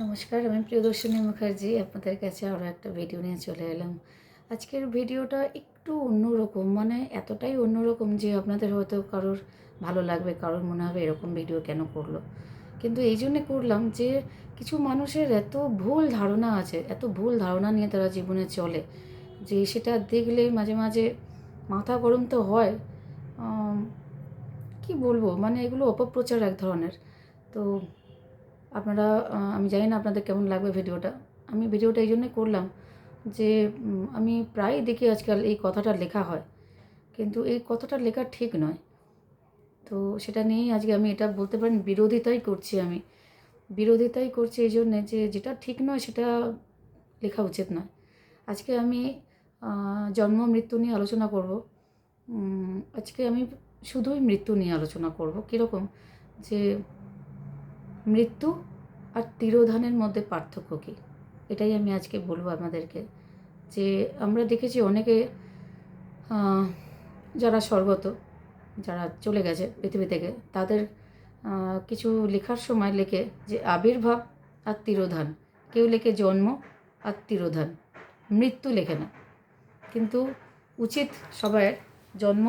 নমস্কার, আমি প্রিয়দর্শিনী মুখার্জি আপনাদের কাছে আরও একটা ভিডিও নিয়ে চলে এলাম। আজকের ভিডিওটা একটু অন্যরকম, মানে এতটাই অন্যরকম যে আপনাদের হয়তো কারোর ভালো লাগবে, কারোর মনে হবে এরকম ভিডিও কেন করলো। কিন্তু এই জন্যে করলাম যে কিছু মানুষের এত ভুল ধারণা আছে, এত ভুল ধারণা নিয়ে তারা জীবনে চলে, যে সেটা দেখলে মাঝে মাঝে মাথা গরম তো হয়। কি বলবো, মানে এগুলো অপপ্রচার এক ধরনের। তো আপনারা আমি জানি না আপনাদের কেমন লাগবে ভিডিওটা। আমি ভিডিওটা এই জন্যই করলাম যে আমি প্রায়ই দেখি আজকাল এই কথাটা লেখা হয়, কিন্তু এই কথাটা লেখা ঠিক নয়। তো সেটা নিয়েই আজকে আমি এটা বলতে পারেন বিরোধিতাই করছি আমি। বিরোধিতাই করছি এই জন্যে যে যেটা ঠিক নয় সেটা লেখা উচিত নয়। আজকে আমি জন্ম মৃত্যু নিয়ে আলোচনা করব। আজকে আমি শুধুই মৃত্যু নিয়ে আলোচনা করব। কীরকম যে মৃত্যু আর তিরোধানের মধ্যে পার্থক্য কী, এটাই আমি আজকে বলবো আপনাদেরকে। যে আমরা দেখেছি অনেকে যারা স্বর্গত, যারা চলে গেছে পৃথিবী থেকে, তাদের কিছু লেখার সময় লেখে যে আবির্ভাব আর তিরোধান। কেউ লেখে জন্ম আর তিরোধান, মৃত্যু লেখে না। কিন্তু উচিত সবাইয়ের জন্ম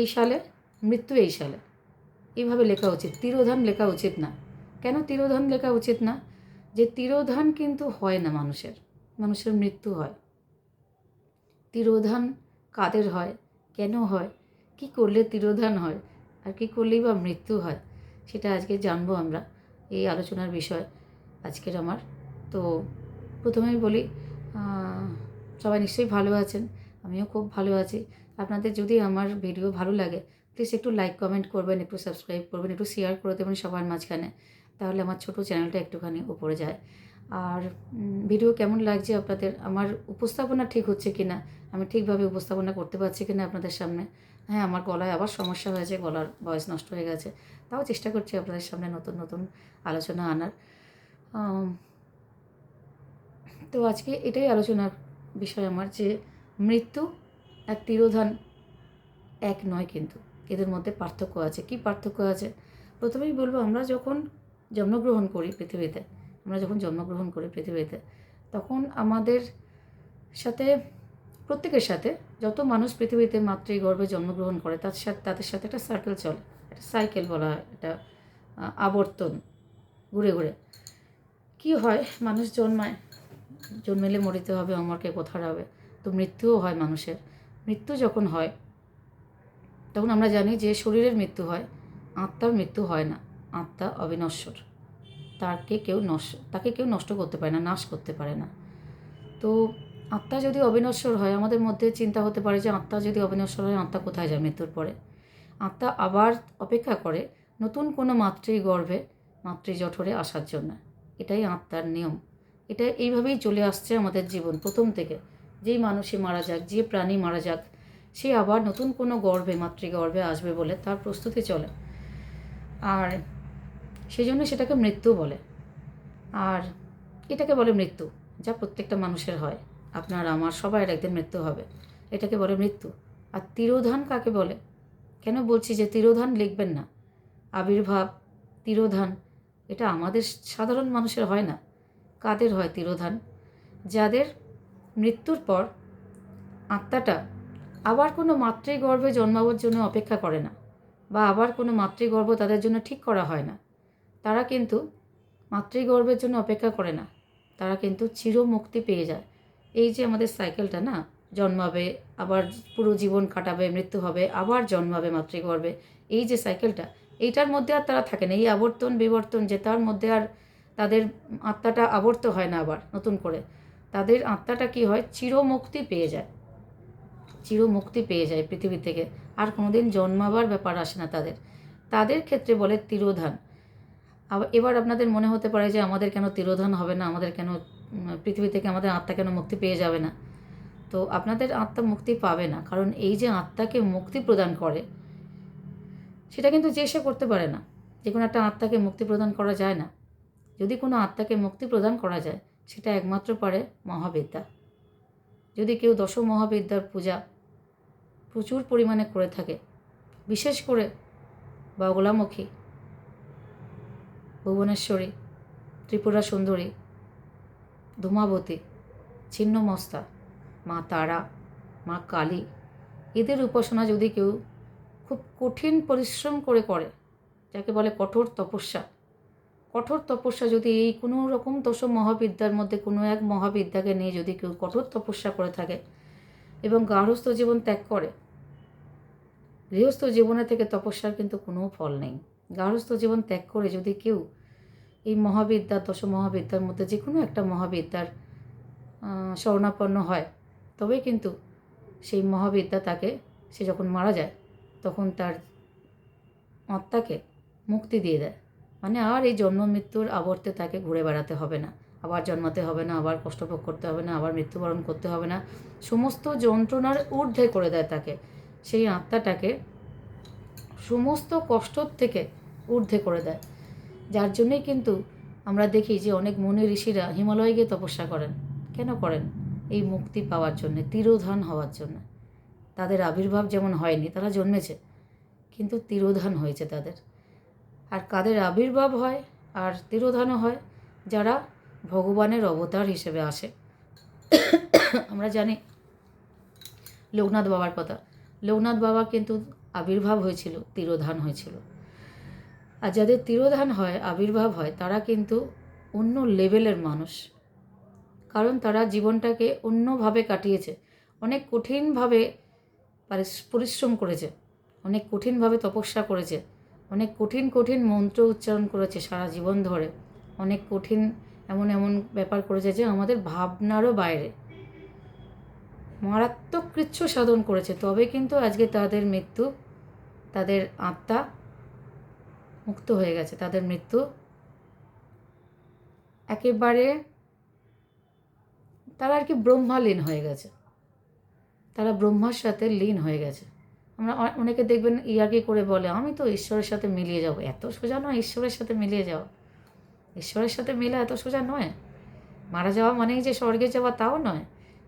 এই সালে, মৃত্যু এই সালে, এইভাবে লেখা উচিত। তিরোধান লেখা উচিত না। কেন তিরোধান লেখা উচিত না? যে তিরোধান কিন্তু হয় না মানুষের, মানুষের মৃত্যু হয়। তিরোধান কাদের হয়, কেন হয়, কি করলে তিরোধান হয়, আর কি করলেই বা মৃত্যু হয়, সেটা আজকে জানবো আমরা। এই আলোচনার বিষয় আজকের আমার। তো প্রথমেই বলি, সবাই নিশ্চয়ই ভালো আছেন, আমিও খুব ভালো আছি। আপনাদের যদি আমার ভিডিও ভালো লাগে প্লিজ একটু লাইক কমেন্ট করবেন, একটু সাবস্ক্রাইব করবেন, একটু শেয়ার করে দেবেন সবার মাঝখানে, তাহলে আমার ছোটো চ্যানেলটা একটুখানি উপরে যায়। আর ভিডিও কেমন লাগছে আপনাদের, আমার উপস্থাপনা ঠিক হচ্ছে কি না, আমি ঠিকভাবে উপস্থাপনা করতে পারছি কি না আপনাদের সামনে। হ্যাঁ, আমার গলায় আবার সমস্যা হয়েছে, গলার ভয়েস নষ্ট হয়ে গেছে, তাও চেষ্টা করছি আপনাদের সামনে নতুন নতুন আলোচনা আনার। তো আজকে এটাই আলোচনার বিষয় আমার, যে মৃত্যু আর তিরোধান এক নয়, কিন্তু এদের মধ্যে পার্থক্য আছে। কি পার্থক্য আছে প্রথমেই বলবো। আমরা যখন জন্মগ্রহণ করি পৃথিবীতে, তখন আমাদের সাথে, প্রত্যেকের সাথে, যত মানুষ পৃথিবীতে মাতৃগর্ভে জন্মগ্রহণ করে তাদের সাথে একটা সার্কেল চলে, একটা সাইকেল বলা হয়, একটা আবর্তন, ঘুরে ঘুরে কী হয়, মানুষ জন্মায়, জন্মেলে মরিতে হবে, অমরকে কোথার হবে। তো মৃত্যুও হয় মানুষের। মৃত্যু যখন হয় তখন আমরা জানি যে শরীরের মৃত্যু হয়, আত্মার মৃত্যু হয় না। আত্মা অবিনশ্বর, তাকে কেউ নষ্ট করতে পারে না, নাশ করতে পারে না। তো আত্মা যদি অবিনশ্বর হয়, আমাদের মধ্যে চিন্তা হতে পারে যে আত্মা যদি অবিনশ্বর হয়, আত্মা কোথায় যায় মৃত্যুর পরে? আত্মা আবার অপেক্ষা করে নতুন কোনো মাতৃগর্ভে, মাতৃজঠরে আসার জন্য। এটাই আত্মার নিয়ম। এটা এইভাবেই চলে আসছে আমাদের জীবন প্রথম থেকে। যেই মানুষই মারা যাক, যে প্রাণী মারা যাক, সে আবার নতুন কোনো গর্ভে, মাতৃগর্ভে আসবে বলে তার প্রস্তুতি চলে। আর সেই জন্য সেটাকে মৃত্যু বলে। আর এটাকে বলে মৃত্যু, যা প্রত্যেকটা মানুষের হয়। আপনার আমার সবাইয়ের একদিন মৃত্যু হবে, এটাকে বলে মৃত্যু। আর তিরোধান কাকে বলে? কেন বলছি যে তিরোধান লিখবেন না? আবির্ভাব, তিরোধান, এটা আমাদের সাধারণ মানুষের হয় না। কাদের হয় তিরোধান? যাদের মৃত্যুর পর আত্মাটা আবার কোনো মাতৃগর্ভে জন্মাবার জন্য অপেক্ষা করে না, বা আবার কোনো মাতৃগর্ভ তাদের জন্য ঠিক করা হয় না, তারা কিন্তু মাতৃগর্ভের জন্য অপেক্ষা করে না, তারা কিন্তু চিরমুক্তি পেয়ে যায়। এই যে আমাদের সাইকেলটা না, জন্মাবে, আবার পুরো জীবন কাটাবে, মৃত্যু হবে, আবার জন্মাবে মাতৃগর্ভে, এই যে সাইকেলটা, এইটার মধ্যে আর তারা থাকে না। এই আবর্তন বিবর্তন, যে তার মধ্যে আর তাদের আত্মাটা আবর্ত হয় না আবার নতুন করে। তাদের আত্মাটা কি হয়, চিরমুক্তি পেয়ে যায়, চিরমুক্তি পেয়ে যায় পৃথিবী থেকে। আর কোনোদিন জন্মাবার ব্যাপার আসে না তাদের। তাদের ক্ষেত্রে বলে তিরোধান। এবার আপনাদের মনে হতে পারে যে আমাদের কেন তিরোধান হবে না, আমাদের কেন পৃথিবী থেকে আমাদের আত্মা কেন মুক্তি পেয়ে যাবে না? তো আপনাদের আত্মা মুক্তি পাবে না, কারণ এই যে আত্মাকে মুক্তি প্রদান করে, সেটা কিন্তু যে সে করতে পারে না। যে কোনো একটা আত্মাকে মুক্তি প্রদান করা যায় না। যদি কোনো আত্মাকে মুক্তি প্রদান করা যায়, সেটা একমাত্র পারে মহাবিদ্যা। যদি কেউ দশ মহাবিদ্যার পূজা প্রচুর পরিমাণে করে থাকে, বিশেষ করে বগলামুখী, ভুবনেশ্বরী, ত্রিপুরা সুন্দরী, ধূমাবতী, ছিন্নমস্তা, মা তারা, মা কালী, এদের উপাসনা যদি কেউ খুব কঠিন পরিশ্রম করে, যাকে বলে কঠোর তপস্যা যদি এই কোনো রকম দশ মহাবিদ্যার মধ্যে কোনো এক মহাবিদ্যাকে নিয়ে যদি কেউ কঠোর তপস্যা করে থাকে এবং গার্হস্থ্য জীবন ত্যাগ করে, গৃহস্থ জীবনে থেকে তপস্যার কিন্তু কোনো ফল নেই। গার্হস্থ্য জীবন ত্যাগ করে যদি কেউ এই মহাবিদ্যা, দশ মহাবিদ্যার মধ্যে যে কোনো একটা মহাবিদ্যার শরণাপন্ন হয়, তবে কিন্তু সেই মহাবিদ্যা তাকে, সে যখন মারা যায় তখন তার আত্মাকে মুক্তি দিয়ে দেয়। মানে আর এই জন্ম মৃত্যুর আবর্তে তাকে ঘুরে বেড়াতে হবে না, আবার জন্মাতে হবে না, আবার কষ্টভোগ করতে হবে না, আবার মৃত্যুবরণ করতে হবে না। সমস্ত যন্ত্রণার ঊর্ধ্বে করে দেয় তাকে, সেই আত্মাটাকে সমস্ত কষ্টর থেকে ঊর্ধ্বে করে দেয়। যার জন্যই কিন্তু আমরা দেখি যে অনেক মুনি ঋষিরা হিমালয়ে গিয়ে তপস্যা করেন। কেন করেন? এই মুক্তি পাওয়ার জন্যে, তিরোধান হওয়ার জন্য। তাদের আবির্ভাব যেমন হয়নি, তারা জন্মেছে, কিন্তু তিরোধান হয়েছে তাদের। আর কাদের আবির্ভাব হয় আর তিরোধানও হয়? যারা ভগবানের অবতার হিসেবে আসে। আমরা জানি লোকনাথ বাবার কথা। লোকনাথ বাবা কিন্তু আবির্ভাব হয়েছিল, তিরোধান হয়েছিল। আর যাদের তিরোধান হয়, আবির্ভাব হয়, তারা কিন্তু অন্য লেভেলের মানুষ। কারণ তারা জীবনটাকে অন্যভাবে কাটিয়েছে, অনেক কঠিনভাবে পরিশ্রম করেছে, অনেক কঠিনভাবে তপস্যা করেছে, অনেক কঠিন মন্ত্র উচ্চারণ করেছে সারা জীবন ধরে, অনেক কঠিন এমন ব্যাপার করেছে যে আমাদের ভাবনারও বাইরে, মারাত্মক কৃচ্ছ সাধন করেছে। তবে কিন্তু আজকে তাদের মৃত্যু, তাদের আত্মা মুক্ত হয়ে গেছে, তাদের মৃত্যু একেবারে, তারা আর কি ব্রহ্মালীন হয়ে গেছে, তারা ব্রহ্মার সাথে লীন হয়ে গেছে। আমরা অনেকে দেখবেন ইয়ার্কি করে বলে, আমি তো ঈশ্বরের সাথে মিলিয়ে যাব। এত সোজা নয় ঈশ্বরের সাথে মিলিয়ে যাওয়া, ঈশ্বরের সাথে মিলে এত সোজা নয়। মারা যাওয়া মানেই যে স্বর্গে যাওয়া তাও নয়।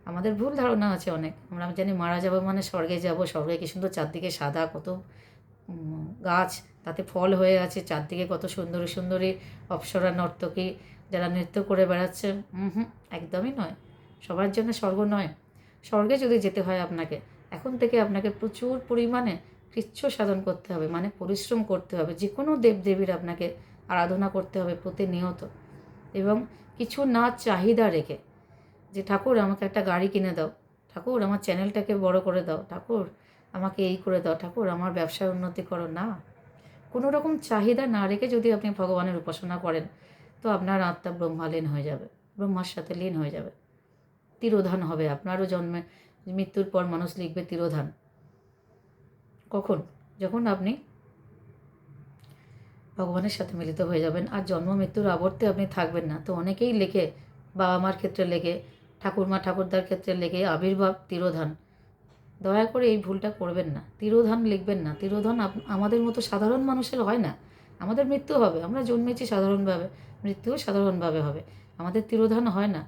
আমাদের ভুল ধারণা আছে অনেক, আমরা জানি মারা যাবো মানে স্বর্গে যাব। স্বর্গে কি সুন্দর, চারদিকে সাদা কত গাছ, তাতে ফল হয়ে আছে, চারদিকে কত সুন্দরী অপ্সরা নর্তকী যারা নৃত্য করে বেড়াচ্ছে। একদমই নয়, সবার জন্য স্বর্গ নয়। স্বর্গে যদি যেতে হয় আপনাকে, এখন থেকে আপনাকে প্রচুর পরিমাণে কৃচ্ছ সাধন করতে হবে, মানে পরিশ্রম করতে হবে। যে কোনো দেবদেবীর আপনাকে আরাধনা করতে হবে প্রতিনিয়ত, এবং কিছু না চাহিদা রেখে, যে ঠাকুর আমাকে একটা গাড়ি কিনে দাও, ঠাকুর আমার চ্যানেলটাকে বড় করে দাও, ঠাকুর আমাকে এই করে দাও, ঠাকুর আমার ব্যবসায় উন্নতি করো। না, কোনো রকম চাহিদা না রেখে যদি আপনি ভগবানের উপাসনা করেন, তো আপনার আত্মা ব্রহ্মালীন হয়ে যাবে, ব্রহ্মার সাথে লীন হয়ে যাবে। তিরোধান হবে আপনারও। জন্মে মৃত্যুর পর মানুষ লিখবে তিরোধান। কখন? যখন আপনি ভগবানের সাথে মিলিত হয়ে যাবেন আর জন্ম মৃত্যুর আবর্তে আপনি থাকবেন না। তো অনেকেই লেখে, বাবা মার ক্ষেত্রে লেখে, ঠাকুরমা ঠাকুরদার ক্ষেত্রে লেখে আবির্ভাব তিরোধান। দয়া করে এই ভুলটা করবেন না, তিরোধান লিখবেন না। তিরোধান আমাদের মতো সাধারণ মানুষের হয় না। আমাদের মৃত্যু হবে, আমরা জন্মেছি সাধারণভাবে, মৃত্যুও সাধারণভাবে হবে, আমাদের তিরোধান হয় না।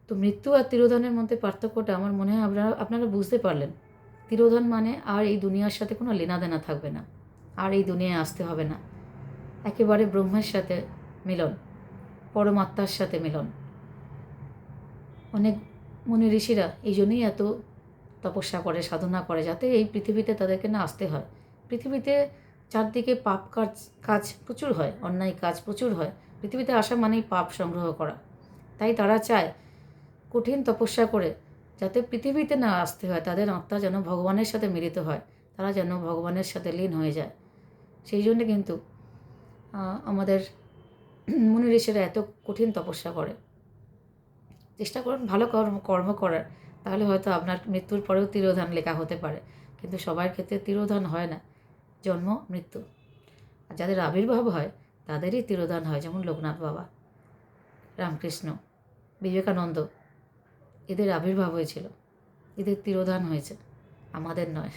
তো মৃত্যু আর তিরোধানের মধ্যে পার্থক্যটা আমার মনে হয় আপনারা বুঝতে পারলেন। তিরোধান মানে আর এই দুনিয়ার সাথে কোনো লেনাদেনা থাকবে না, আর এই দুনিয়ায় আসতে হবে না, একেবারে ব্রহ্মের সাথে মিলন, পরমাত্মার সাথে মিলন। অনেক মুনি ঋষিরা এই জন্যই এত তপস্যা করে, সাধনা করে, যাতে এই পৃথিবীতে তাদেরকে না আসতে হয়। পৃথিবীতে চারদিকে পাপ কাজ প্রচুর হয়, অন্যায় কাজ প্রচুর হয়। পৃথিবীতে আসা মানেই পাপ সংগ্রহ করা। তাই তারা চায় কঠিন তপস্যা করে যাতে পৃথিবীতে না আসতে হয়, তাদের আত্মা যেন ভগবানের সাথে মিলিত হয়, তারা যেন ভগবানের সাথে লীন হয়ে যায়। সেই জন্যে কিন্তু আমাদের মুনি ঋষিরা এত কঠিন তপস্যা করে। চেষ্টা করুন ভালো কর্ম করার, তাহলে হয়তো আপনার মৃত্যুর পরেও তিরোধান লেখা হতে পারে। কিন্তু সবার ক্ষেত্রে তিরোধান হয় না, জন্ম মৃত্যু। আর যাদের আবির্ভাব হয় তাদেরই তিরোধান হয়, যেমন লোকনাথ বাবা, রামকৃষ্ণ, বিবেকানন্দ, এদের আবির্ভাব হয়েছিল, এদের তিরোধান হয়েছে, আমাদের নয়।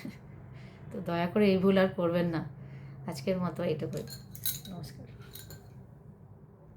তো দয়া করে এই ভুল আর করবেন না। আজকের মতো এইটুকুই।